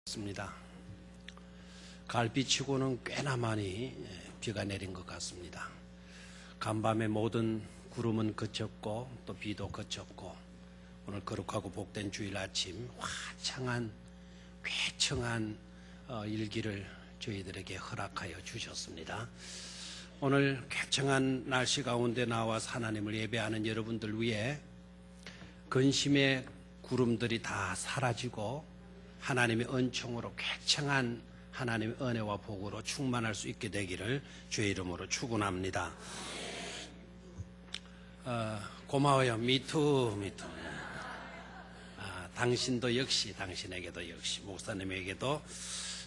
습니다. 가을비치고는 꽤나 많이 비가 내린 것 같습니다. 간밤에 모든 구름은 그쳤고 또 비도 그쳤고 오늘 거룩하고 복된 주일 아침 화창한 쾌청한 일기를 저희들에게 허락하여 주셨습니다. 오늘 쾌청한 날씨 가운데 나와 하나님을 예배하는 여러분들 위해 근심의 구름들이 다 사라지고 하나님의 은총으로 쾌청한 하나님의 은혜와 복으로 충만할 수 있게 되기를 주의 이름으로 축원합니다. 고마워요. 미투. 당신도 역시, 당신에게도 역시, 목사님에게도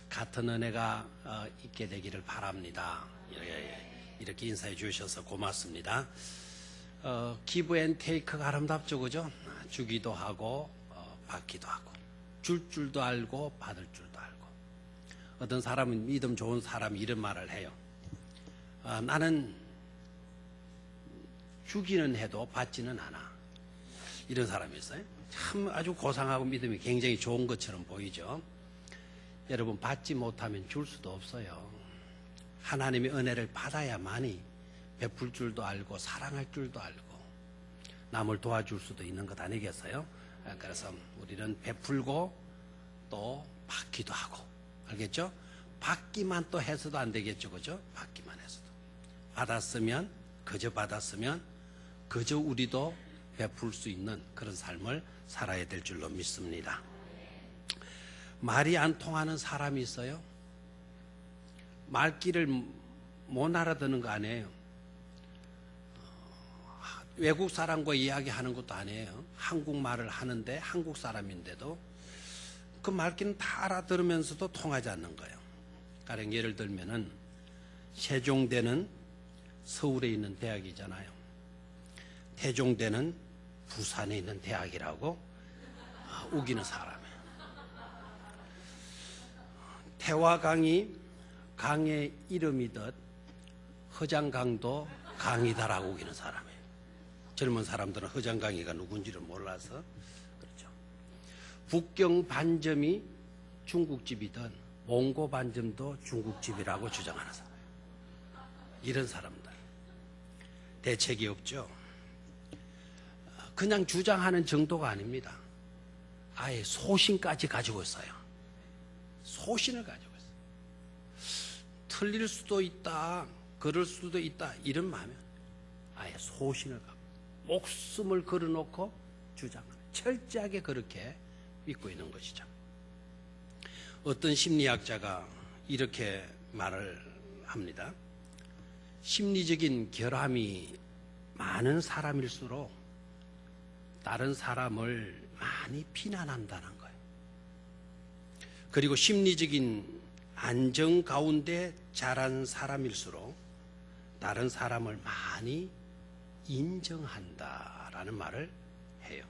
같은 은혜가 있게 되기를 바랍니다. 이렇게 인사해 주셔서 고맙습니다. 기브 앤 테이크가 아름답죠, 그죠? 주기도 하고 받기도 하고 줄 줄도 알고 받을 줄도 알고. 어떤 사람은 믿음 좋은 사람이 이런 말을 해요. 나는 주기는 해도 받지는 않아. 이런 사람이 있어요. 참 아주 고상하고 믿음이 굉장히 좋은 것처럼 보이죠. 여러분, 받지 못하면 줄 수도 없어요. 하나님의 은혜를 받아야만이 베풀 줄도 알고 사랑할 줄도 알고 남을 도와줄 수도 있는 것 아니겠어요? 그래서 우리는 베풀고 또 받기도 하고, 알겠죠? 받기만 또 해서도 안 되겠죠, 그죠? 받기만 해서도. 받았으면, 그저 받았으면 그저 우리도 베풀 수 있는 그런 삶을 살아야 될 줄로 믿습니다. 말이 안 통하는 사람이 있어요. 말귀를 못 알아듣는 거 아니에요. 외국 사람과 이야기하는 것도 아니에요. 한국말을 하는데 한국 사람인데도 그 말귀는 다 알아들으면서도 통하지 않는 거예요. 가령 예를 들면은 세종대는 서울에 있는 대학이잖아요. 태종대는 부산에 있는 대학이라고 우기는 사람이에요. 태화강이 강의 이름이듯 허장강도 강이다라고 우기는 사람이에요. 젊은 사람들은 허장강이가 누군지를 몰라서 그렇죠. 북경 반점이 중국집이든 몽고 반점도 중국집이라고 주장하는 사람. 이런 사람들 대책이 없죠. 그냥 주장하는 정도가 아닙니다. 아예 소신까지 가지고 있어요. 소신을 가지고 있어요. 틀릴 수도 있다, 그럴 수도 있다, 이런 마음에 아예 소신을 갖고 목숨을 걸어놓고 주장하는, 철저하게 그렇게 믿고 있는 것이죠. 어떤 심리학자가 이렇게 말을 합니다. 심리적인 결함이 많은 사람일수록 다른 사람을 많이 비난한다는 거예요. 그리고 심리적인 안정 가운데 자란 사람일수록 다른 사람을 많이 인정한다라는 말을 해요.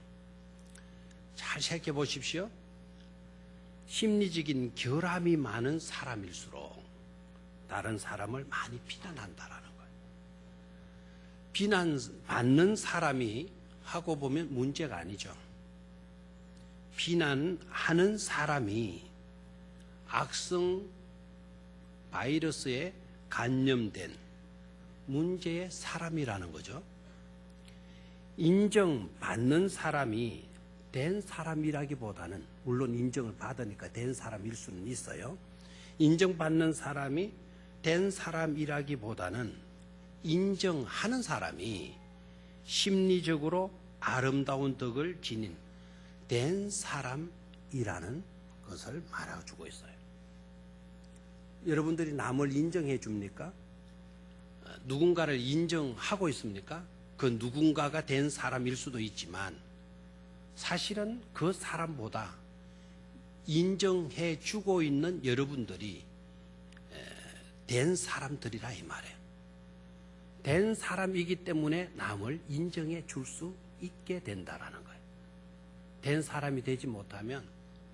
잘 생각해 보십시오. 심리적인 결함이 많은 사람일수록 다른 사람을 많이 비난한다라는 거예요. 비난받는 사람이 하고 보면 문제가 아니죠. 비난하는 사람이 악성 바이러스에 감염된 문제의 사람이라는 거죠. 인정받는 사람이 된 사람이라기보다는, 물론 인정을 받으니까 된 사람일 수는 있어요. 인정받는 사람이 된 사람이라기보다는 인정하는 사람이 심리적으로 아름다운 덕을 지닌 된 사람이라는 것을 말해주고 있어요. 여러분들이 남을 인정해 줍니까? 누군가를 인정하고 있습니까? 그 누군가가 된 사람일 수도 있지만 사실은 그 사람보다 인정해 주고 있는 여러분들이 된 사람들이라 이 말이에요. 된 사람이기 때문에 남을 인정해 줄 수 있게 된다라는 거예요. 된 사람이 되지 못하면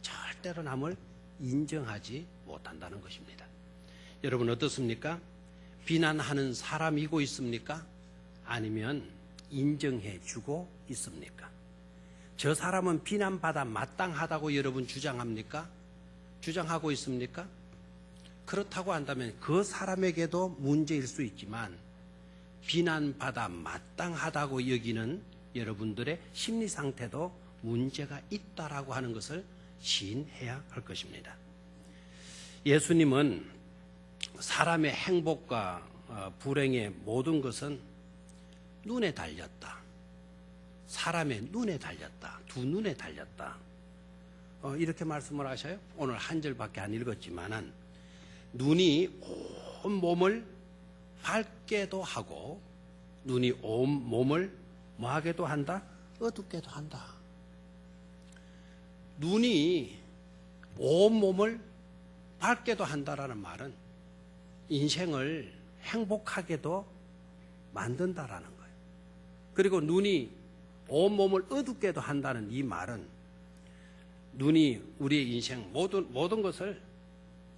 절대로 남을 인정하지 못한다는 것입니다. 여러분 어떻습니까? 비난하는 사람이고 있습니까? 아니면 인정해 주고 있습니까? 저 사람은 비난받아 마땅하다고 여러분 주장합니까? 주장하고 있습니까? 그렇다고 한다면 그 사람에게도 문제일 수 있지만 비난받아 마땅하다고 여기는 여러분들의 심리 상태도 문제가 있다라고 하는 것을 시인해야 할 것입니다. 예수님은 사람의 행복과 불행의 모든 것은 눈에 달렸다. 사람의 눈에 달렸다. 두 눈에 달렸다. 이렇게 말씀을 하셔요. 오늘 한 절밖에 안 읽었지만은 눈이 온 몸을 밝게도 하고 눈이 온 몸을 뭐하게도 한다? 어둡게도 한다. 눈이 온 몸을 밝게도 한다라는 말은 인생을 행복하게도 만든다라는 거예요. 그리고 눈이 온 몸을 어둡게도 한다는 이 말은 눈이 우리의 인생 모든 것을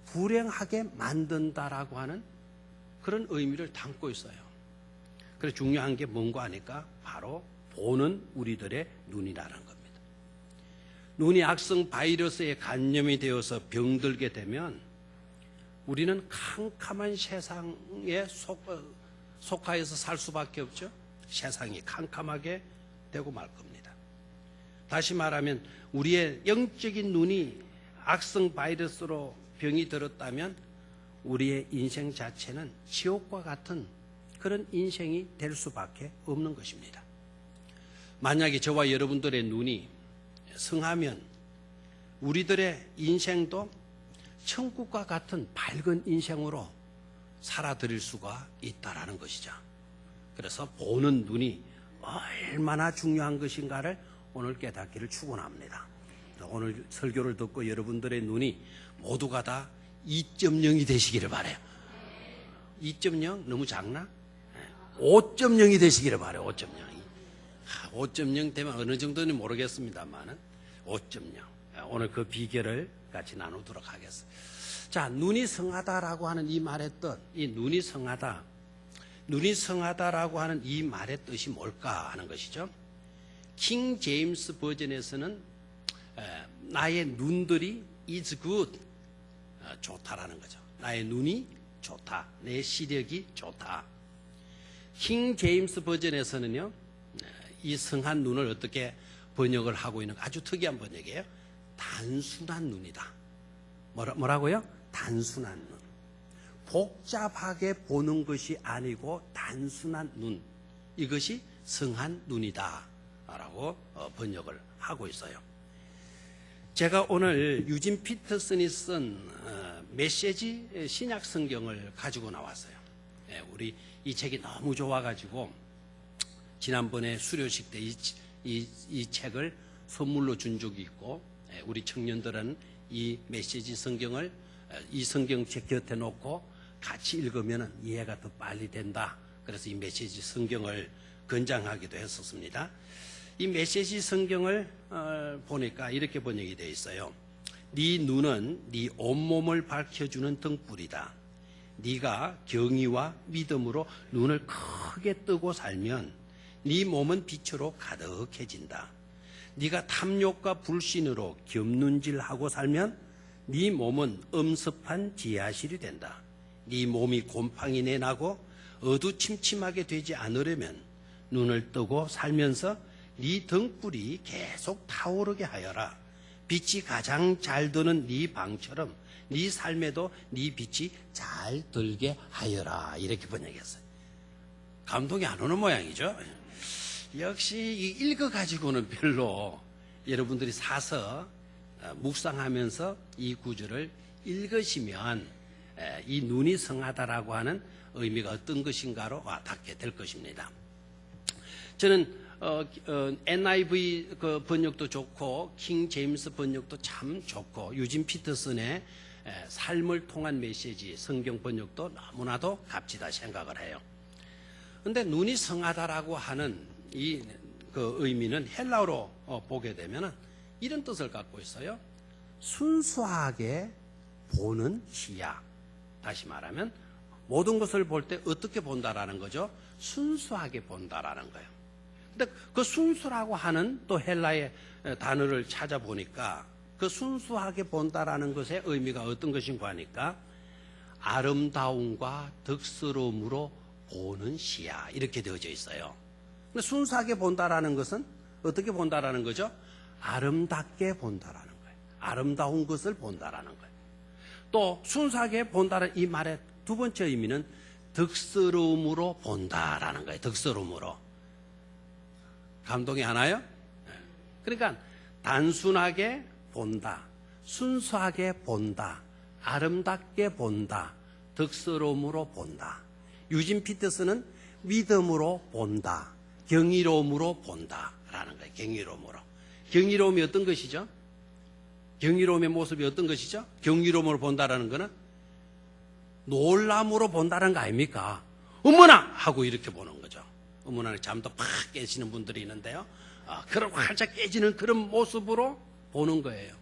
불행하게 만든다라고 하는 그런 의미를 담고 있어요. 그래서 중요한 게 뭔가 하니까 바로 보는 우리들의 눈이라는 겁니다. 눈이 악성 바이러스에 감염이 되어서 병들게 되면 우리는 캄캄한 세상에 속하여서 살 수밖에 없죠. 세상이 캄캄하게 되고 말 겁니다. 다시 말하면 우리의 영적인 눈이 악성 바이러스로 병이 들었다면 우리의 인생 자체는 지옥과 같은 그런 인생이 될 수밖에 없는 것입니다. 만약에 저와 여러분들의 눈이 성하면 우리들의 인생도 천국과 같은 밝은 인생으로 살아드릴 수가 있다라는 것이죠. 그래서 보는 눈이 얼마나 중요한 것인가를 오늘 깨닫기를 축원합니다. 오늘 설교를 듣고 여러분들의 눈이 모두가 다 2.0이 되시기를 바라요. 2.0 너무 작나? 5.0이 되시기를 바라요. 5.0. 5.0 되면 어느 정도는 모르겠습니다만은 5.0. 오늘 그 비결을 같이 나누도록 하겠습니다. 자, 눈이 성하다라고 하는 이 말의 뜻, 이 눈이 성하다라고 하는 이 말의 뜻이 뭘까 하는 것이죠. 킹 제임스 버전에서는 나의 눈들이 is good, 좋다라는 거죠. 나의 눈이 좋다, 내 시력이 좋다. 킹 제임스 버전에서는요, 이 성한 눈을 어떻게 번역을 하고 있는 아주 특이한 번역이에요. 단순한 눈이다. 뭐라고요? 단순한 눈. 복잡하게 보는 것이 아니고 단순한 눈. 이것이 성한 눈이다 라고 번역을 하고 있어요. 제가 오늘 유진 피터슨이 쓴 메시지 신약 성경을 가지고 나왔어요. 우리 이 책이 너무 좋아가지고 지난번에 수료식 때 이 책을 선물로 준 적이 있고, 우리 청년들은 이 메시지 성경을 이 성경책 곁에 놓고 같이 읽으면 이해가 더 빨리 된다. 그래서 이 메시지 성경을 권장하기도 했었습니다. 이 메시지 성경을 보니까 이렇게 번역이 되어 있어요. 네 눈은 네 온몸을 밝혀주는 등불이다. 네가 경의와 믿음으로 눈을 크게 뜨고 살면 네 몸은 빛으로 가득해진다. 네가 탐욕과 불신으로 겹눈질하고 살면 네 몸은 엄습한 지하실이 된다. 네 몸이 곰팡이 내나고 어두침침하게 되지 않으려면 눈을 뜨고 살면서 네 등불이 계속 타오르게 하여라. 빛이 가장 잘 드는 네 방처럼 네 삶에도 네 빛이 잘 들게 하여라. 이렇게 번역했어요. 감동이 안 오는 모양이죠. 역시 읽어가지고는 별로 여러분들이 사서 묵상하면서 이 구절을 읽으시면 이 눈이 성하다라고 하는 의미가 어떤 것인가로 와닿게 될 것입니다. 저는 NIV 그 번역도 좋고 킹 제임스 번역도 참 좋고 유진 피터슨의 삶을 통한 메시지 성경 번역도 너무나도 값지다 생각을 해요. 그런데 눈이 성하다라고 하는 이 그 의미는 헬라어로 보게 되면 이런 뜻을 갖고 있어요. 순수하게 보는 시야. 다시 말하면 모든 것을 볼 때 어떻게 본다라는 거죠? 순수하게 본다라는 거예요. 근데 그 순수라고 하는 또 헬라의 단어를 찾아보니까 그 순수하게 본다라는 것의 의미가 어떤 것인가 하니까 아름다움과 덕스러움으로 보는 시야 이렇게 되어져 있어요. 근데 순수하게 본다라는 것은 어떻게 본다라는 거죠? 아름답게 본다라는 거예요. 아름다운 것을 본다라는 거예요. 또 순수하게 본다는 이 말의 두 번째 의미는 덕스러움으로 본다라는 거예요. 덕스러움으로. 감동이 안 와요? 그러니까 단순하게 본다, 순수하게 본다, 아름답게 본다, 덕스러움으로 본다. 유진 피터스는 믿음으로 본다, 경이로움으로 본다라는 거예요. 경이로움으로. 경이로움이 어떤 것이죠? 경이로움의 모습이 어떤 것이죠? 경이로움으로 본다라는 것은 놀람으로 본다는 거 아닙니까? 어머나! 하고 이렇게 보는 거죠. 어머나 잠도 팍 깨시는 분들이 있는데요. 그런 활짝 깨지는 그런 모습으로 보는 거예요.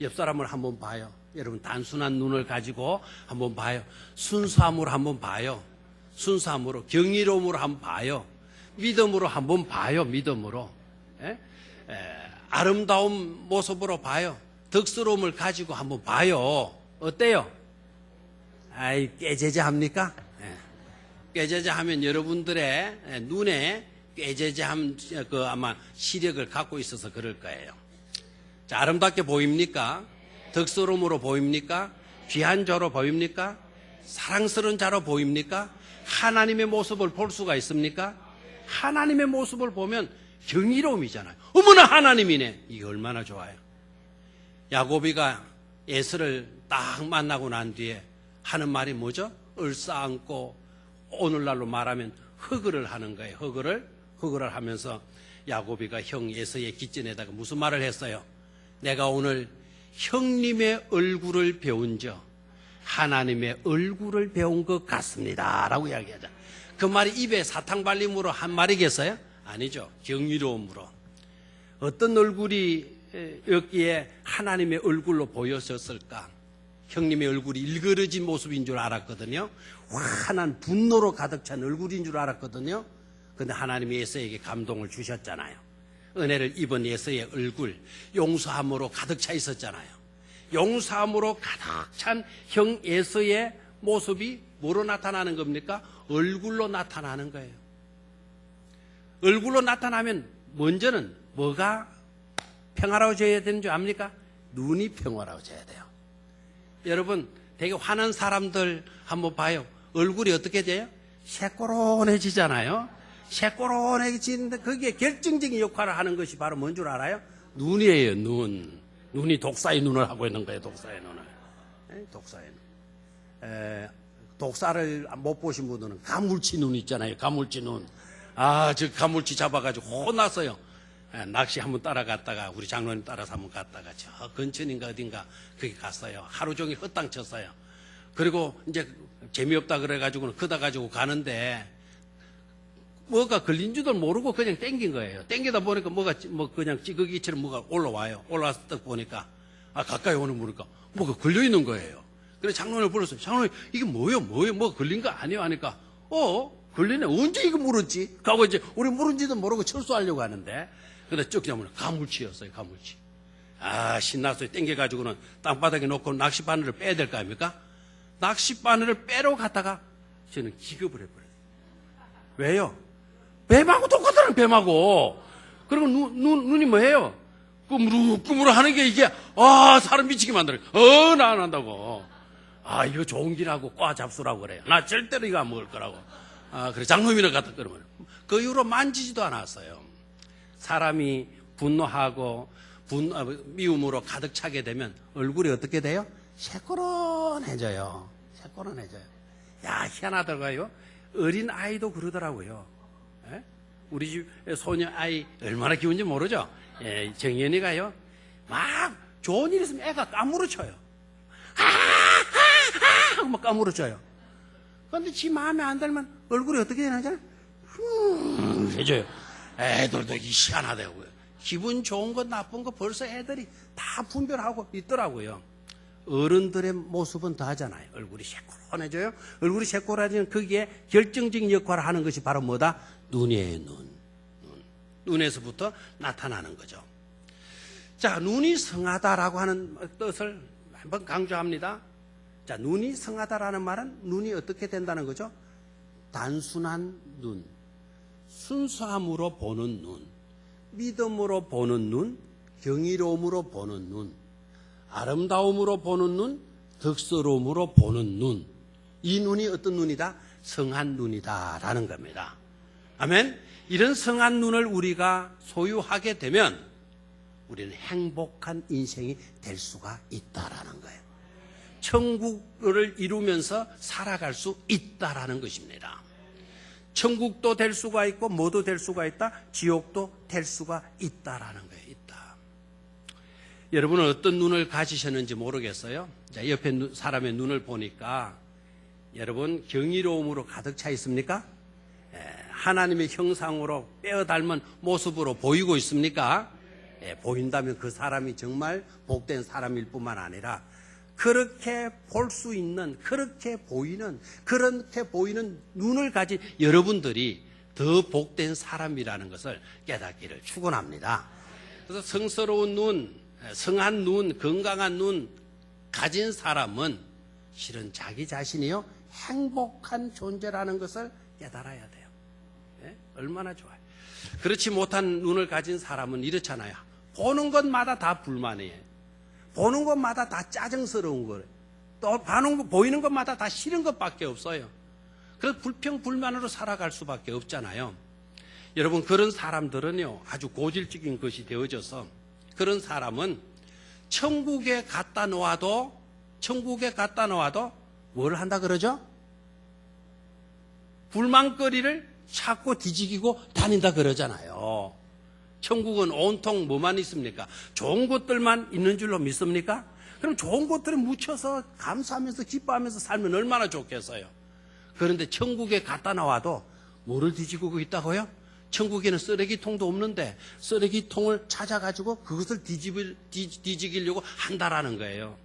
옆 사람을 한번 봐요. 여러분 단순한 눈을 가지고 한번 봐요. 순수함으로 한번 봐요. 순수함으로 경이로움으로 한번 봐요. 믿음으로 한번 봐요. 믿음으로. 아름다운 모습으로 봐요. 덕스러움을 가지고 한번 봐요. 어때요? 아이 깨제자합니까? 깨제자하면 여러분들의 눈에 깨제자함 아마 시력을 갖고 있어서 그럴 거예요. 자, 아름답게 보입니까? 덕스러움으로 보입니까? 귀한 자로 보입니까? 사랑스러운 자로 보입니까? 하나님의 모습을 볼 수가 있습니까? 하나님의 모습을 보면 경이로움이잖아요. 어머나 하나님이네. 이게 얼마나 좋아요. 야고비가 에서를 딱 만나고 난 뒤에 하는 말이 뭐죠? 얼싸안고 오늘날로 말하면 허그를 하는 거예요. 허그를 하면서 야고비가 형 에서의 기전에다가 무슨 말을 했어요? 내가 오늘 형님의 얼굴을 배운 적 하나님의 얼굴을 배운 것 같습니다 라고 이야기하자. 그 말이 입에 사탕 발림으로 한 말이겠어요? 아니죠. 경이로움으로. 어떤 얼굴이 여기에 하나님의 얼굴로 보여졌을까? 형님의 얼굴이 일그러진 모습인 줄 알았거든요. 환한 분노로 가득 찬 얼굴인 줄 알았거든요. 그런데 하나님이 에서에게 감동을 주셨잖아요. 은혜를 입은 에서의 얼굴, 용서함으로 가득 차 있었잖아요. 용서함으로 가득 찬 형 에서의 모습이 뭐로 나타나는 겁니까? 얼굴로 나타나는 거예요. 얼굴로 나타나면 먼저는 뭐가 평화로워져야 되는 줄 압니까? 눈이 평화로워져야 돼요. 여러분 되게 화난 사람들 한번 봐요. 얼굴이 어떻게 돼요? 새꼬론해지잖아요. 새꼬론해지는데 거기에 결정적인 역할을 하는 것이 바로 뭔 줄 알아요? 눈이에요. 눈이 독사의 눈을 하고 있는 거예요. 독사의 눈을. 독사의 눈. 독사를 못 보신 분들은 가물치 눈 있잖아요. 가물치 눈. 저 가물치 잡아가지고 혼났어요. 낚시 한번 따라갔다가 우리 장로님 따라서 한번 갔다가 저 근천인가 어딘가 거기 갔어요. 하루 종일 헛땅 쳤어요. 그리고 이제 재미없다 그래가지고는 걷어 가지고 가는데 뭐가 걸린 줄도 모르고 그냥 땡긴 거예요. 땡기다 보니까 뭐가 그냥 찌꺼기처럼 뭐가 올라와요. 올라와서 딱 보니까 가까이 오는 보니까 뭐가 걸려 있는 거예요. 그래서 장로님을 불렀어요. 장로님 이게 뭐예요? 뭐가 걸린 거 아니에요? 하니까 걸리네. 언제 이거 물었지? 하고 이제 우리 물은지도 모르고 철수하려고 하는데 근데 쭉 잡으면 가물치였어요. 가물치. 신났어요. 땡겨가지고는 땅바닥에 놓고 낚싯바늘을 빼야 될 거 아닙니까? 낚싯바늘을 빼러 갔다가 저는 기겁을 해버려요. 왜요? 뱀하고 똑같다는 뱀하고. 그리고 눈이 뭐예요? 꾸무르꾸무르 하는 게 이게 사람 미치게 만들어요. 나 안 한다고. 이거 좋은 길하고 과 잡수라고 그래요. 나 절대로 이거 안 먹을 거라고. 그래 장로님이나 갔다 그러면 그 이후로 만지지도 않았어요. 사람이 분노하고 미움으로 가득 차게 되면 얼굴이 어떻게 돼요? 새꼬론해져요. 새꼬론해져요. 희한하더라고요. 어린 아이도 그러더라고요. 우리 집 소녀 아이 얼마나 귀여운지 모르죠? 정연이가요. 막 좋은 일 있으면 애가 까무러쳐요. 하고 막 까무러쳐요. 그런데 지 마음에 안 들면 얼굴이 어떻게 되나요? 해줘요. 애들도 희한하다고요. 기분 좋은 것 나쁜 거 벌써 애들이 다 분별하고 있더라고요. 어른들의 모습은 다 하잖아요. 얼굴이 새꼬란해져요. 얼굴이 새꼬란해지면 거기에 결정적인 역할을 하는 것이 바로 뭐다? 눈이에요. 눈에서부터 나타나는 거죠. 자, 눈이 성하다라고 하는 뜻을 한번 강조합니다. 자, 눈이 성하다라는 말은 눈이 어떻게 된다는 거죠? 단순한 눈, 순수함으로 보는 눈, 믿음으로 보는 눈, 경이로움으로 보는 눈, 아름다움으로 보는 눈, 덕스러움으로 보는 눈. 이 눈이 어떤 눈이다? 성한 눈이다라는 겁니다. 아멘. 이런 성한 눈을 우리가 소유하게 되면 우리는 행복한 인생이 될 수가 있다라는 거예요. 천국을 이루면서 살아갈 수 있다라는 것입니다. 천국도 될 수가 있고 뭐도 될 수가 있다. 지옥도 될 수가 있다라는 거예요. 있다. 여러분은 어떤 눈을 가지셨는지 모르겠어요. 자, 옆에 사람의 눈을 보니까 여러분 경이로움으로 가득 차 있습니까? 하나님의 형상으로 빼어 닮은 모습으로 보이고 있습니까? 보인다면 그 사람이 정말 복된 사람일 뿐만 아니라 그렇게 볼 수 있는, 그렇게 보이는 눈을 가진 여러분들이 더 복된 사람이라는 것을 깨닫기를 축원합니다. 그래서 성스러운 눈, 성한 눈, 건강한 눈 가진 사람은 실은 자기 자신이요 행복한 존재라는 것을 깨달아야 돼요. 얼마나 좋아요. 그렇지 못한 눈을 가진 사람은 이렇잖아요. 보는 것마다 다 불만이에요. 보는 것마다 다 짜증스러운 거예요. 또 보이는 것마다 다 싫은 것밖에 없어요. 그래서 불평불만으로 살아갈 수밖에 없잖아요. 여러분, 그런 사람들은요 아주 고질적인 것이 되어져서 그런 사람은 천국에 갖다 놓아도 뭘 한다 그러죠? 불만거리를 찾고 뒤지기고 다닌다 그러잖아요. 천국은 온통 뭐만 있습니까? 좋은 것들만 있는 줄로 믿습니까? 그럼 좋은 것들을 묻혀서 감사하면서 기뻐하면서 살면 얼마나 좋겠어요. 그런데 천국에 갖다 놔도 뭐를 뒤지고 있다고요? 천국에는 쓰레기통도 없는데 쓰레기통을 찾아가지고 그것을 뒤지기려고 한다라는 거예요.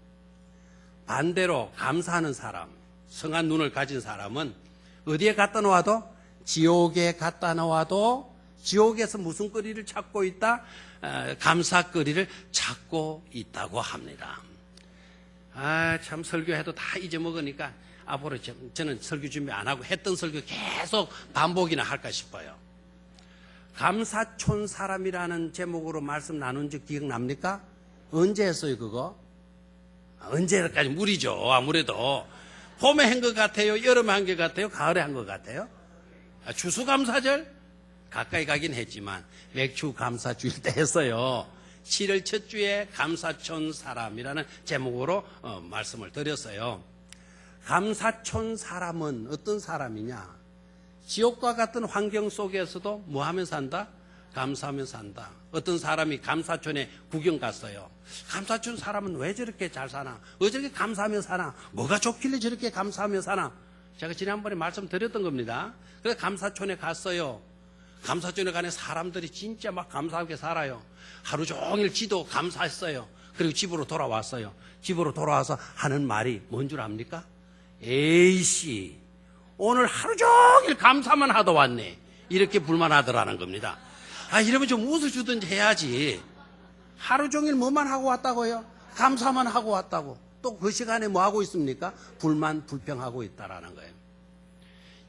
반대로 감사하는 사람, 성한 눈을 가진 사람은 어디에 갖다 놓아도 지옥에 갖다 놓아도 지옥에서 무슨 거리를 찾고 있다? 감사거리를 찾고 있다고 합니다. 참 설교해도 다 잊어먹으니까 앞으로 저는 설교 준비 안 하고 했던 설교 계속 반복이나 할까 싶어요. 감사촌 사람이라는 제목으로 말씀 나눈 적 기억납니까? 언제 했어요 그거? 언제까지 무리죠. 아무래도 봄에 한 것 같아요? 여름에 한 것 같아요? 가을에 한 것 같아요? 추수감사절? 가까이 가긴 했지만 맥주 감사주일 때 했어요. 7월 첫 주에 감사촌 사람이라는 제목으로 말씀을 드렸어요. 감사촌 사람은 어떤 사람이냐? 지옥과 같은 환경 속에서도 뭐 하며 산다? 감사하며 산다. 어떤 사람이 감사촌에 구경 갔어요. 감사촌 사람은 왜 저렇게 잘 사나? 왜 저렇게 감사하며 사나? 뭐가 좋길래 저렇게 감사하며 사나? 제가 지난번에 말씀드렸던 겁니다. 그래서 감사촌에 갔어요. 감사촌에 가는 사람들이 진짜 막 감사하게 살아요. 하루 종일 지도 감사했어요. 그리고 집으로 돌아왔어요. 집으로 돌아와서 하는 말이 뭔 줄 압니까? 에이씨, 오늘 하루 종일 감사만 하다 왔네. 이렇게 불만하더라는 겁니다. 이러면 좀 웃어주든지 해야지. 하루 종일 뭐만 하고 왔다고요? 감사만 하고 왔다고. 또 그 시간에 뭐 하고 있습니까? 불평하고 있다라는 거예요.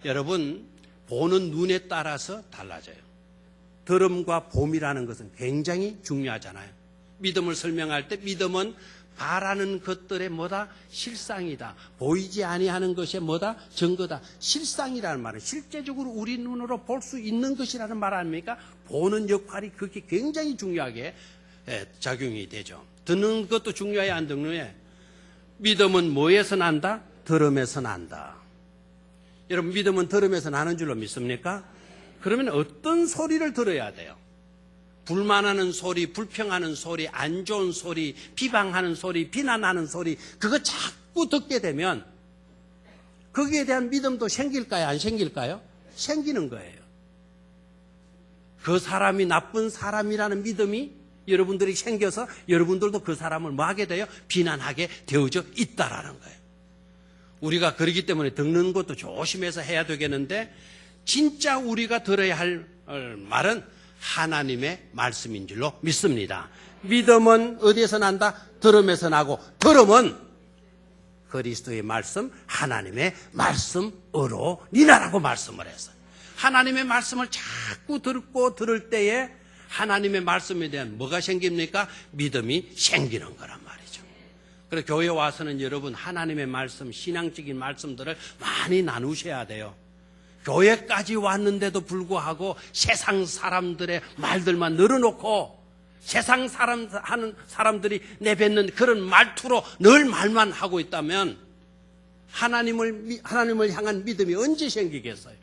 여러분, 보는 눈에 따라서 달라져요. 들음과 봄이라는 것은 굉장히 중요하잖아요. 믿음을 설명할 때 믿음은 바라는 것들의 뭐다? 실상이다. 보이지 아니하는 것의 뭐다? 증거다. 실상이라는 말은 실제적으로 우리 눈으로 볼 수 있는 것이라는 말 아닙니까? 보는 역할이 그렇게 굉장히 중요하게 작용이 되죠. 듣는 것도 중요해, 안 듣느냐? 믿음은 뭐에서 난다? 들음에서 난다. 여러분, 믿음은 들음에서 나는 줄로 믿습니까? 그러면 어떤 소리를 들어야 돼요? 불만하는 소리, 불평하는 소리, 안 좋은 소리, 비방하는 소리, 비난하는 소리, 그거 자꾸 듣게 되면 거기에 대한 믿음도 생길까요? 안 생길까요? 생기는 거예요. 그 사람이 나쁜 사람이라는 믿음이 여러분들이 생겨서 여러분들도 그 사람을 뭐 하게 돼요? 비난하게 되어져 있다라는 거예요. 우리가 그러기 때문에 듣는 것도 조심해서 해야 되겠는데 진짜 우리가 들어야 할 말은 하나님의 말씀인 줄로 믿습니다. 믿음은 어디에서 난다? 들음에서 나고, 들음은 그리스도의 말씀, 하나님의 말씀으로 니나라고 말씀을 했어요. 하나님의 말씀을 자꾸 듣고 들을 때에 하나님의 말씀에 대한 뭐가 생깁니까? 믿음이 생기는 거란 말이죠. 그래서 교회 와서는 여러분 하나님의 말씀, 신앙적인 말씀들을 많이 나누셔야 돼요. 교회까지 왔는데도 불구하고 세상 사람들의 말들만 늘어놓고 세상 하는 사람들이 내뱉는 그런 말투로 늘 말만 하고 있다면 하나님을 향한 믿음이 언제 생기겠어요?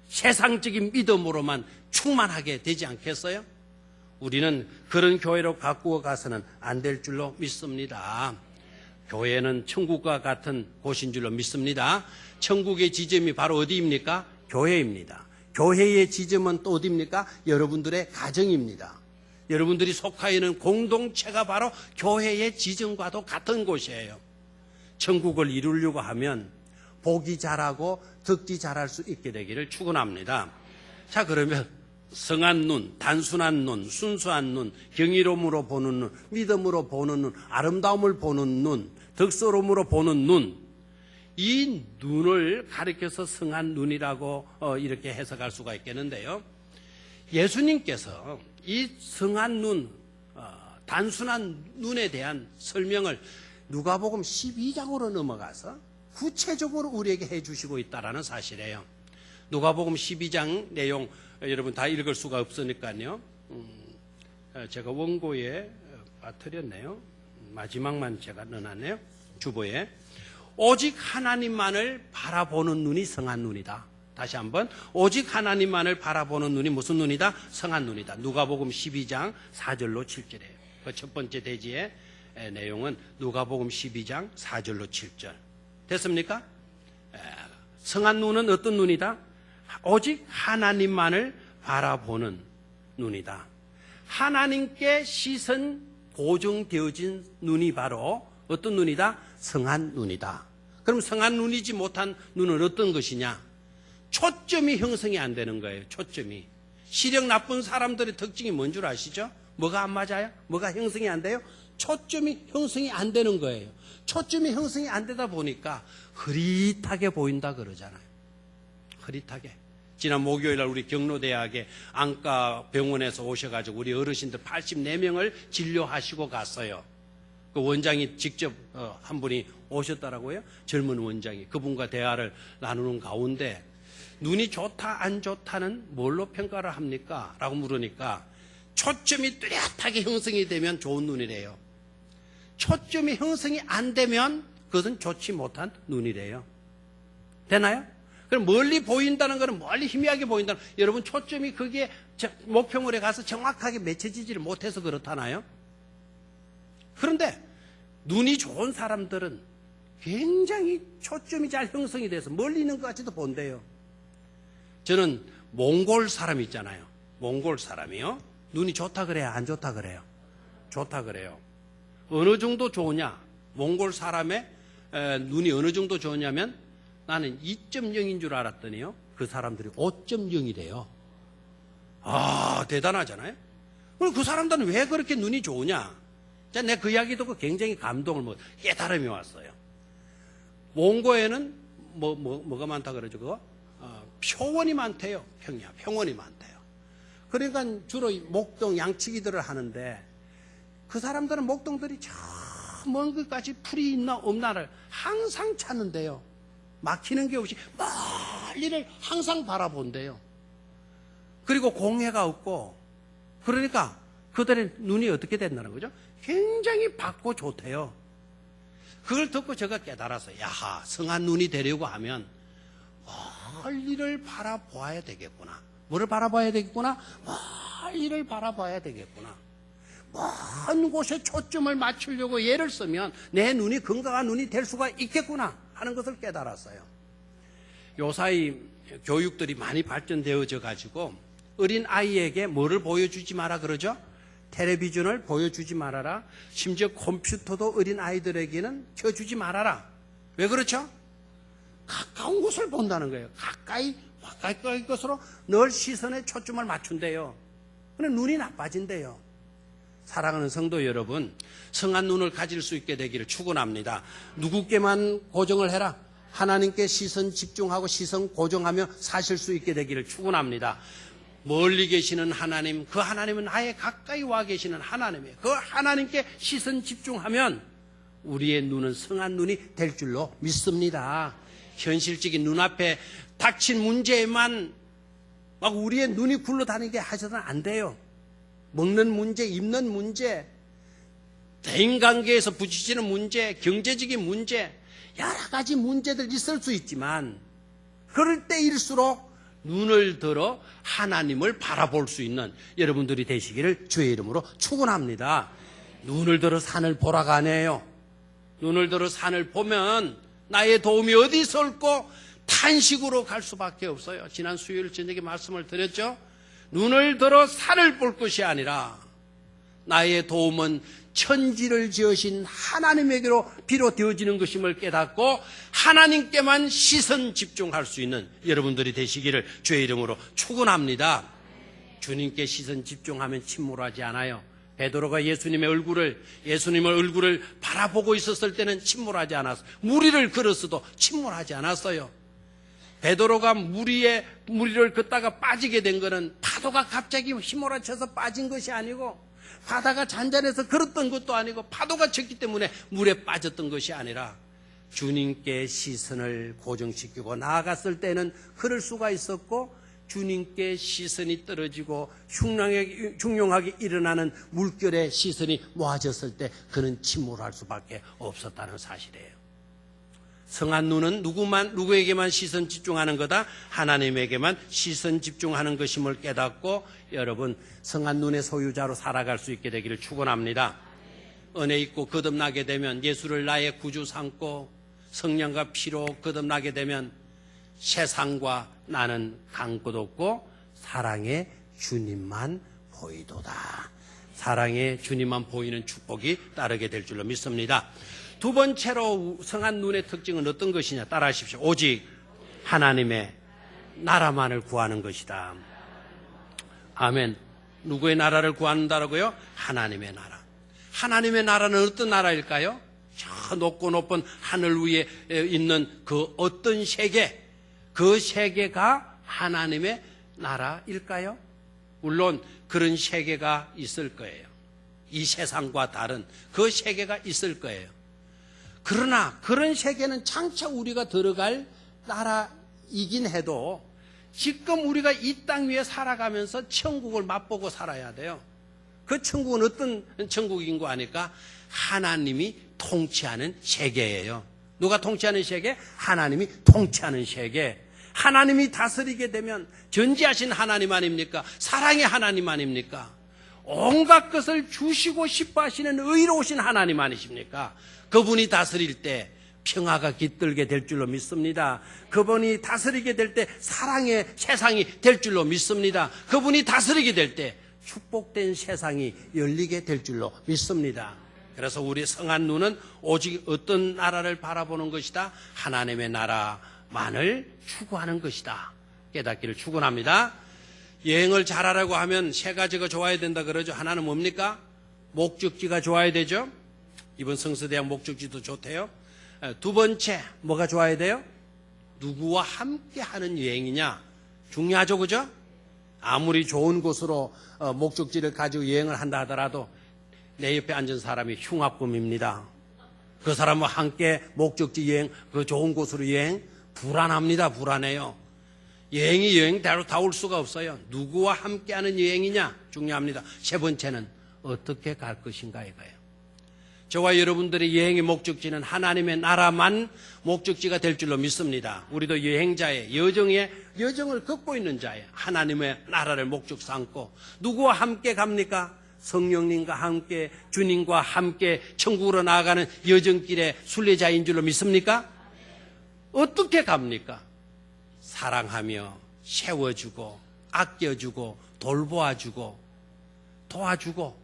세상적인 믿음으로만 충만하게 되지 않겠어요? 우리는 그런 교회로 바꾸어 가서는 안 될 줄로 믿습니다. 교회는 천국과 같은 곳인 줄로 믿습니다. 천국의 지점이 바로 어디입니까? 교회입니다. 교회의 지점은 또 어디입니까? 여러분들의 가정입니다. 여러분들이 속하여 있는 공동체가 바로 교회의 지점과도 같은 곳이에요. 천국을 이루려고 하면 보기 잘하고 듣기 잘할 수 있게 되기를 축원합니다. 자, 그러면 성한 눈, 단순한 눈, 순수한 눈, 경이로움으로 보는 눈, 믿음으로 보는 눈, 아름다움을 보는 눈, 덕스러움으로 보는 눈, 이 눈을 가리켜서 성한 눈이라고 이렇게 해석할 수가 있겠는데요. 예수님께서 이 성한 눈, 단순한 눈에 대한 설명을 누가복음 12장으로 넘어가서 구체적으로 우리에게 해주시고 있다는 사실이에요. 누가복음 12장 내용 여러분 다 읽을 수가 없으니까요. 제가 원고에 빠뜨렸네요. 마지막만 제가 넣어놨네요. 주보에. 오직 하나님만을 바라보는 눈이 성한 눈이다. 다시 한번 오직 하나님만을 바라보는 눈이 무슨 눈이다? 성한 눈이다. 누가복음 12장 4절로 7절이에요. 그 첫 번째 대지의 내용은 누가복음 12장 4절로 7절. 됐습니까? 성한 눈은 어떤 눈이다? 오직 하나님만을 바라보는 눈이다. 하나님께 시선 고정되어진 눈이 바로 어떤 눈이다? 성한 눈이다. 그럼 성한 눈이지 못한 눈은 어떤 것이냐? 초점이 형성이 안 되는 거예요. 초점이. 시력 나쁜 사람들의 특징이 뭔 줄 아시죠? 뭐가 안 맞아요? 뭐가 형성이 안 돼요? 초점이 형성이 안 되는 거예요. 초점이 형성이 안 되다 보니까 흐릿하게 보인다 그러잖아요. 흐릿하게. 지난 목요일 날 우리 경로대학에 안과 병원에서 오셔가지고 우리 어르신들 84명을 진료하시고 갔어요. 그 원장이 직접 한 분이 오셨더라고요. 젊은 원장이. 그분과 대화를 나누는 가운데 눈이 좋다 안 좋다는 뭘로 평가를 합니까? 라고 물으니까 초점이 뚜렷하게 형성이 되면 좋은 눈이래요. 초점이 형성이 안 되면 그것은 좋지 못한 눈이래요. 되나요? 그럼 멀리 보인다는 것은 멀리 희미하게 보인다는, 여러분 초점이 거기에 목표물에 가서 정확하게 맺혀지지를 못해서 그렇다나요? 그런데 눈이 좋은 사람들은 굉장히 초점이 잘 형성이 돼서 멀리 있는 것 같이도 본대요. 저는 몽골 사람 있잖아요. 몽골 사람이요. 눈이 좋다 그래요? 안 좋다 그래요? 좋다 그래요. 어느 정도 좋으냐? 몽골 사람의 눈이 어느 정도 좋으냐면 나는 2.0인 줄 알았더니요. 그 사람들이 5.0이래요. 아, 대단하잖아요? 그럼 그 사람들은 왜 그렇게 눈이 좋으냐? 자, 내가 그 이야기 듣고 굉장히 감동을 깨달음이 왔어요. 몽고에는 뭐가 많다 그러죠, 그거? 표원이 많대요. 평원이 많대요. 그러니까 주로 목동, 양치기들을 하는데 그 사람들은 목동들이 저 먼 것까지 풀이 있나 없나를 항상 찾는데요. 막히는 게 없이 멀리를 항상 바라본대요. 그리고 공해가 없고, 그러니까 그들의 눈이 어떻게 된다는 거죠? 굉장히 밝고 좋대요. 그걸 듣고 제가 깨달았어요. 야하, 성한 눈이 되려고 하면 멀리를 바라봐야 되겠구나. 뭐를 바라봐야 되겠구나? 멀리를 바라봐야 되겠구나. 먼 곳에 초점을 맞추려고 예를 쓰면 내 눈이 건강한 눈이 될 수가 있겠구나 하는 것을 깨달았어요. 요사이 교육들이 많이 발전되어져 가지고 어린 아이에게 뭐를 보여주지 마라 그러죠? 텔레비전을 보여주지 말아라. 심지어 컴퓨터도 어린 아이들에게는 켜주지 말아라. 왜 그렇죠? 가까운 곳을 본다는 거예요. 가까이 것으로 늘 시선에 초점을 맞춘대요. 그런데 눈이 나빠진대요. 사랑하는 성도 여러분, 성한 눈을 가질 수 있게 되기를 축원합니다. 누구께만 고정을 해라. 하나님께 시선 집중하고 시선 고정하며 사실 수 있게 되기를 축원합니다. 멀리 계시는 하나님, 그 하나님은 나에 가까이 와 계시는 하나님이에요. 그 하나님께 시선 집중하면 우리의 눈은 성한 눈이 될 줄로 믿습니다. 현실적인 눈앞에 닥친 문제에만 막 우리의 눈이 굴러다니게 하셔서는 안 돼요. 먹는 문제, 입는 문제, 대인관계에서 부딪히는 문제, 경제적인 문제, 여러 가지 문제들 있을 수 있지만 그럴 때일수록 눈을 들어 하나님을 바라볼 수 있는 여러분들이 되시기를 주의 이름으로 축원합니다. 눈을 들어 산을 보라가 아니에요. 눈을 들어 산을 보면 나의 도움이 어디서 올고 탄식으로 갈 수밖에 없어요. 지난 수요일 저녁에 말씀을 드렸죠. 눈을 들어 산을 볼 것이 아니라 나의 도움은 천지를 지으신 하나님에게로 비롯되어지는 것임을 깨닫고 하나님께만 시선 집중할 수 있는 여러분들이 되시기를 주의 이름으로 축원합니다. 주님께 시선 집중하면 침몰하지 않아요. 베드로가 예수님의 얼굴을 바라보고 있었을 때는 침몰하지 않았어요. 무리를 걸었어도 침몰하지 않았어요. 베드로가 무리를 걷다가 빠지게 된 것은 파도가 갑자기 휘몰아쳐서 빠진 것이 아니고 바다가 잔잔해서 걸었던 것도 아니고 파도가 쳤기 때문에 물에 빠졌던 것이 아니라 주님께 시선을 고정시키고 나아갔을 때는 그럴 수가 있었고 주님께 시선이 떨어지고 흉흉하게 일어나는 물결에 시선이 모아졌을 때 그는 침몰할 수밖에 없었다는 사실이에요. 성한 눈은 누구에게만 시선 집중하는 거다? 하나님에게만 시선 집중하는 것임을 깨닫고 여러분 성한 눈의 소유자로 살아갈 수 있게 되기를 축원합니다. 은혜 있고 거듭나게 되면 예수를 나의 구주 삼고 성령과 피로 거듭나게 되면 세상과 나는 간 것 없고 사랑의 주님만 보이도다. 사랑의 주님만 보이는 축복이 따르게 될 줄로 믿습니다. 두 번째로 성한 눈의 특징은 어떤 것이냐? 따라하십시오. 오직 하나님의 나라만을 구하는 것이다. 아멘. 누구의 나라를 구한다라고요? 하나님의 나라. 하나님의 나라는 어떤 나라일까요? 저 높고 높은 하늘 위에 있는 그 어떤 세계, 그 세계가 하나님의 나라일까요? 물론 그런 세계가 있을 거예요. 이 세상과 다른 그 세계가 있을 거예요. 그러나 그런 세계는 장차 우리가 들어갈 나라이긴 해도 지금 우리가 이 땅 위에 살아가면서 천국을 맛보고 살아야 돼요. 그 천국은 어떤 천국인 거 아니까? 하나님이 통치하는 세계예요. 누가 통치하는 세계? 하나님이 통치하는 세계. 하나님이 다스리게 되면 전지하신 하나님 아닙니까? 사랑의 하나님 아닙니까? 온갖 것을 주시고 싶어 하시는 의로우신 하나님 아니십니까? 그분이 다스릴 때 평화가 깃들게 될 줄로 믿습니다. 그분이 다스리게 될 때 사랑의 세상이 될 줄로 믿습니다. 그분이 다스리게 될 때 축복된 세상이 열리게 될 줄로 믿습니다. 그래서 우리 성한 눈은 오직 어떤 나라를 바라보는 것이다? 하나님의 나라만을 추구하는 것이다. 깨닫기를 축원합니다. 여행을 잘하라고 하면 세 가지가 좋아야 된다 그러죠. 하나는 뭡니까? 목적지가 좋아야 되죠. 이번 성서대학 목적지도 좋대요. 두 번째 뭐가 좋아야 돼요? 누구와 함께 하는 여행이냐? 중요하죠, 그죠? 아무리 좋은 곳으로 목적지를 가지고 여행을 한다 하더라도 내 옆에 앉은 사람이 흉악범입니다. 그 사람과 함께 목적지 여행, 그 좋은 곳으로 여행 불안합니다. 불안해요. 여행이 여행대로 다 올 수가 없어요. 누구와 함께하는 여행이냐 중요합니다. 세 번째는 어떻게 갈 것인가 이거예요. 저와 여러분들의 여행의 목적지는 하나님의 나라만 목적지가 될 줄로 믿습니다. 우리도 여행자의 여정을 걷고 있는 자예요. 하나님의 나라를 목적 삼고 누구와 함께 갑니까? 성령님과 함께 주님과 함께 천국으로 나아가는 여정길의 순례자인 줄로 믿습니까? 어떻게 갑니까? 사랑하며 세워주고 아껴주고 돌보아주고 도와주고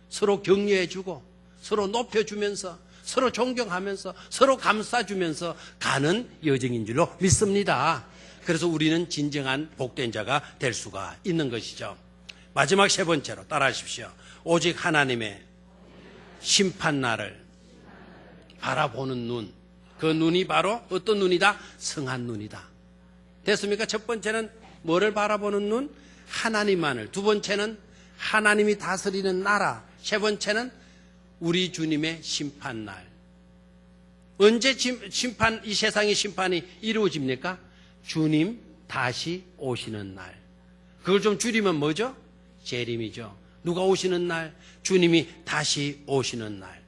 서로 격려해주고 서로 높여주면서 서로 존경하면서 서로 감싸주면서 가는 여정인 줄로 믿습니다. 그래서 우리는 진정한 복된 자가 될 수가 있는 것이죠. 마지막 세 번째로 따라하십시오. 오직 하나님의 심판날을 바라보는 눈. 그 눈이 바로 어떤 눈이다? 성한 눈이다. 됐습니까? 첫 번째는 뭐를 바라보는 눈? 하나님만을. 두 번째는 하나님이 다스리는 나라. 세 번째는 우리 주님의 심판날. 언제 이 세상의 심판이 이루어집니까? 주님 다시 오시는 날. 그걸 좀 줄이면 뭐죠? 재림이죠. 누가 오시는 날? 주님이 다시 오시는 날.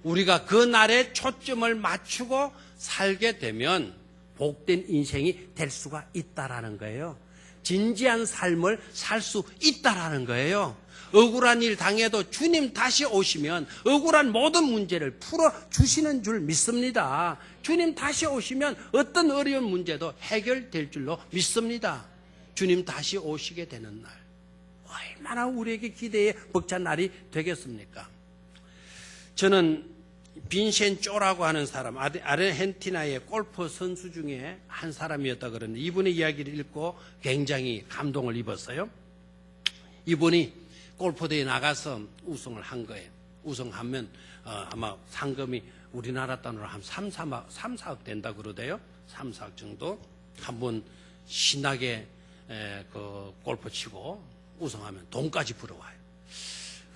우리가 그 날에 초점을 맞추고 살게 되면 복된 인생이 될 수가 있다라는 거예요. 진지한 삶을 살 수 있다라는 거예요. 억울한 일 당해도 주님 다시 오시면 억울한 모든 문제를 풀어주시는 줄 믿습니다. 주님 다시 오시면 어떤 어려운 문제도 해결될 줄로 믿습니다. 주님 다시 오시게 되는 날. 얼마나 우리에게 기대의 벅찬 날이 되겠습니까? 저는 빈센조라고 하는 사람, 아르헨티나의 골프 선수 중에 한 사람이었다 그러는데 이분의 이야기를 읽고 굉장히 감동을 입었어요. 이분이 골프대회에 나가서 우승을 한 거예요. 우승하면 아마 상금이 우리나라 돈으로 한 3, 4억 된다 그러대요. 3, 4억 정도. 한번 신나게 그 골프 치고 우승하면 돈까지 불어와요.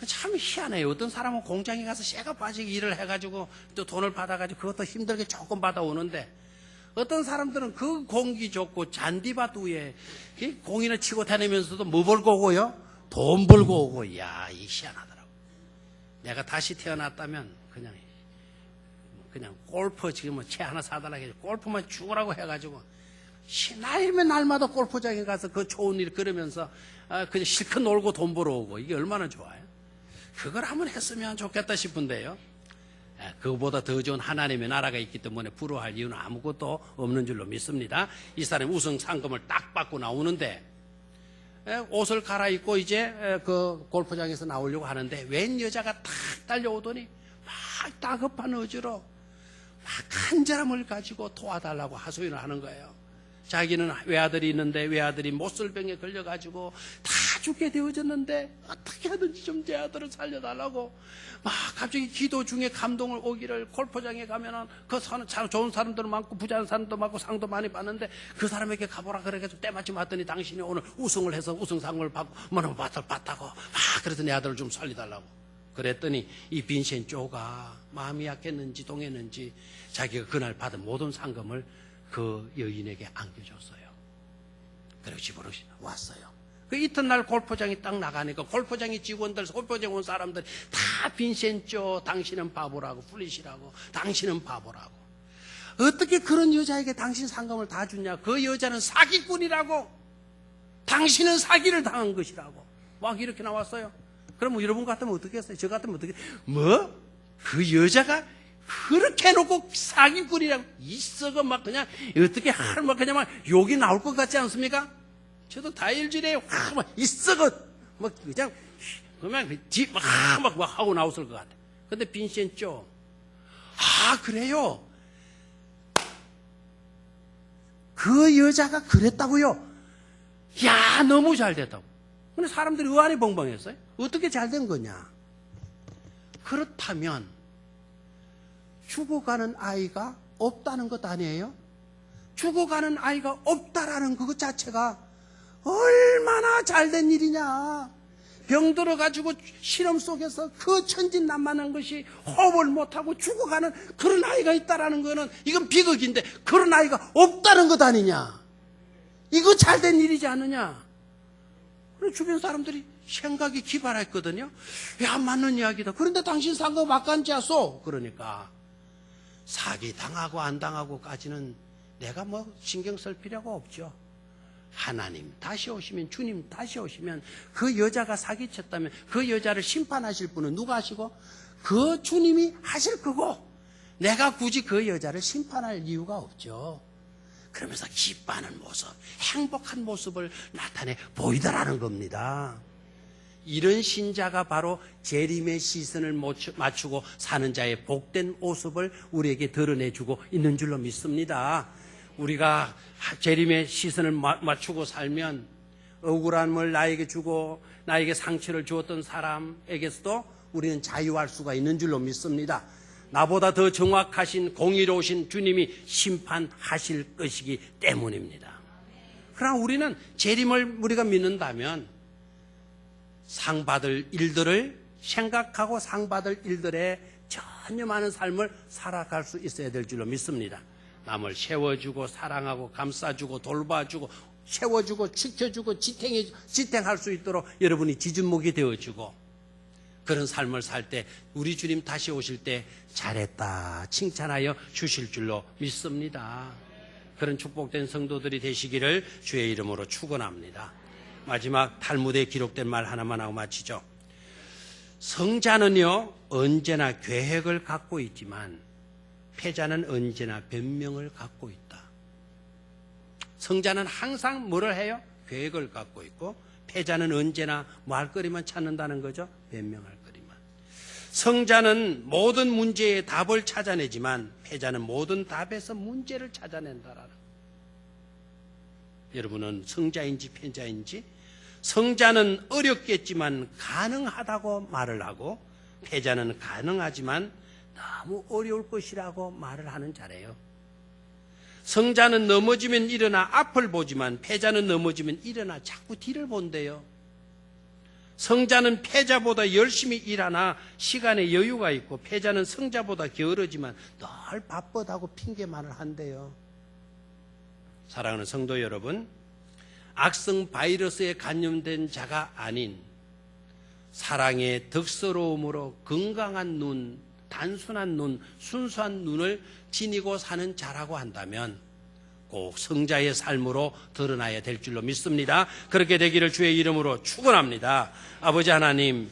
참 희한해요. 어떤 사람은 공장에 가서 쇠가 빠지게 일을 해가지고 또 돈을 받아가지고 그것도 힘들게 조금 받아오는데 어떤 사람들은 그 공기 좋고 잔디밭 위에 공인을 치고 다니면서도 뭐 벌고 오고요? 돈 벌고 오고. 이야, 이 희한하더라고. 내가 다시 태어났다면 그냥 골프 지금 뭐 채 하나 사달라고 해서 골프만 죽으라고 해가지고 날이면 날마다 골프장에 가서 그 좋은 일 그러면서 그냥 실컷 놀고 돈 벌어오고. 이게 얼마나 좋아요. 그걸 한번 했으면 좋겠다 싶은데요. 그거보다 더 좋은 하나님의 나라가 있기 때문에 부러워할 이유는 아무것도 없는 줄로 믿습니다. 이 사람이 우승 상금을 딱 받고 나오는데 옷을 갈아입고 이제 그 골프장에서 나오려고 하는데 웬 여자가 탁 달려오더니 막 다급한 어조로 막 간절함을 가지고 도와달라고 하소연을 하는 거예요. 자기는 외아들이 있는데 외아들이 못설병에 걸려가지고 다 죽게 되어졌는데 어떻게 하든지 좀 제 아들을 살려달라고 막 갑자기 기도 중에 감동을 오기를 골프장에 가면은 그 좋은 사람들 많고 부자한 사람도 많고 상도 많이 받는데 그 사람에게 가보라 그래가지고 때마침 왔더니 당신이 오늘 우승을 해서 우승상을 받고 뭐는 받다고 막 그래서 내 아들을 좀 살려달라고 그랬더니 이 빈센조가 마음이 약했는지 동했는지 자기가 그날 받은 모든 상금을 그 여인에게 안겨줬어요. 그리고 집으로 왔어요. 그 이튿날 골프장에 딱 나가니까 골프장의 직원들, 골프장 온 사람들 다 빈센조 당신은 바보라고 풀리시라고 당신은 바보라고. 어떻게 그런 여자에게 당신 상금을 다 주냐. 그 여자는 사기꾼이라고. 당신은 사기를 당한 것이라고. 막 이렇게 나왔어요. 그럼 여러분 같으면 어떻게 했어요? 저 같으면 어떻게 뭐? 그 여자가 그렇게 해놓고 사기꾼이라고 있어가 막 그냥 어떻게 막 그냥 막 욕이 나올 것 같지 않습니까? 저도 다일질에 막 있어가 막 그냥 막 하고 나왔을 것 같아. 근데 빈센조 그래요? 그 여자가 그랬다고요? 야, 너무 잘 됐다고. 근데 사람들이 의안이 벙벙했어요. 어떻게 잘 된 거냐? 그렇다면 죽어가는 아이가 없다는 것 아니에요? 죽어가는 아이가 없다라는 그것 자체가 얼마나 잘된 일이냐. 병들어가지고 실험 속에서 그 천진난만한 것이 호흡을 못하고 죽어가는 그런 아이가 있다라는 거는 이건 비극인데 그런 아이가 없다는 것 아니냐. 이거 잘된 일이지 않느냐. 그래서 주변 사람들이 생각이 기발했거든요. 야, 맞는 이야기다. 그런데 당신 상금 막간지하소. 그러니까 사기 당하고 안 당하고까지는 내가 뭐 신경 쓸 필요가 없죠. 하나님 다시 오시면, 주님 다시 오시면 그 여자가 사기쳤다면 그 여자를 심판하실 분은 누가 하시고? 그 주님이 하실 거고 내가 굳이 그 여자를 심판할 이유가 없죠. 그러면서 기뻐하는 모습, 행복한 모습을 나타내 보이더라는 겁니다. 이런 신자가 바로 재림의 시선을 맞추고 사는 자의 복된 모습을 우리에게 드러내주고 있는 줄로 믿습니다. 우리가 재림의 시선을 맞추고 살면 억울함을 나에게 주고 나에게 상처를 주었던 사람에게서도 우리는 자유할 수가 있는 줄로 믿습니다. 나보다 더 정확하신 공의로우신 주님이 심판하실 것이기 때문입니다. 그러나 우리는 재림을 우리가 믿는다면 상받을 일들을 생각하고 상받을 일들에 전혀 많은 삶을 살아갈 수 있어야 될 줄로 믿습니다. 남을 세워주고 사랑하고 감싸주고 돌봐주고 세워주고 지켜주고 지탱할 수 있도록 여러분이 지진목이 되어주고 그런 삶을 살 때 우리 주님 다시 오실 때 잘했다 칭찬하여 주실 줄로 믿습니다. 그런 축복된 성도들이 되시기를 주의 이름으로 축원합니다. 마지막 탈무드에 기록된 말 하나만 하고 마치죠. 성자는요 언제나 계획을 갖고 있지만 패자는 언제나 변명을 갖고 있다. 성자는 항상 뭐를 해요? 계획을 갖고 있고 패자는 언제나 뭐 할 거리만 찾는다는 거죠. 변명할 거리만. 성자는 모든 문제의 답을 찾아내지만 패자는 모든 답에서 문제를 찾아낸다라는. 여러분은 성자인지 패자인지? 성자는 어렵겠지만 가능하다고 말을 하고 패자는 가능하지만 너무 어려울 것이라고 말을 하는 자래요. 성자는 넘어지면 일어나 앞을 보지만 패자는 넘어지면 일어나 자꾸 뒤를 본대요. 성자는 패자보다 열심히 일하나 시간에 여유가 있고 패자는 성자보다 게으르지만 늘 바쁘다고 핑계만을 한대요. 사랑하는 성도 여러분, 악성 바이러스에 감염된 자가 아닌 사랑의 덕스러움으로 건강한 눈, 단순한 눈, 순수한 눈을 지니고 사는 자라고 한다면 꼭 성자의 삶으로 드러나야 될 줄로 믿습니다. 그렇게 되기를 주의 이름으로 축원합니다. 아버지 하나님,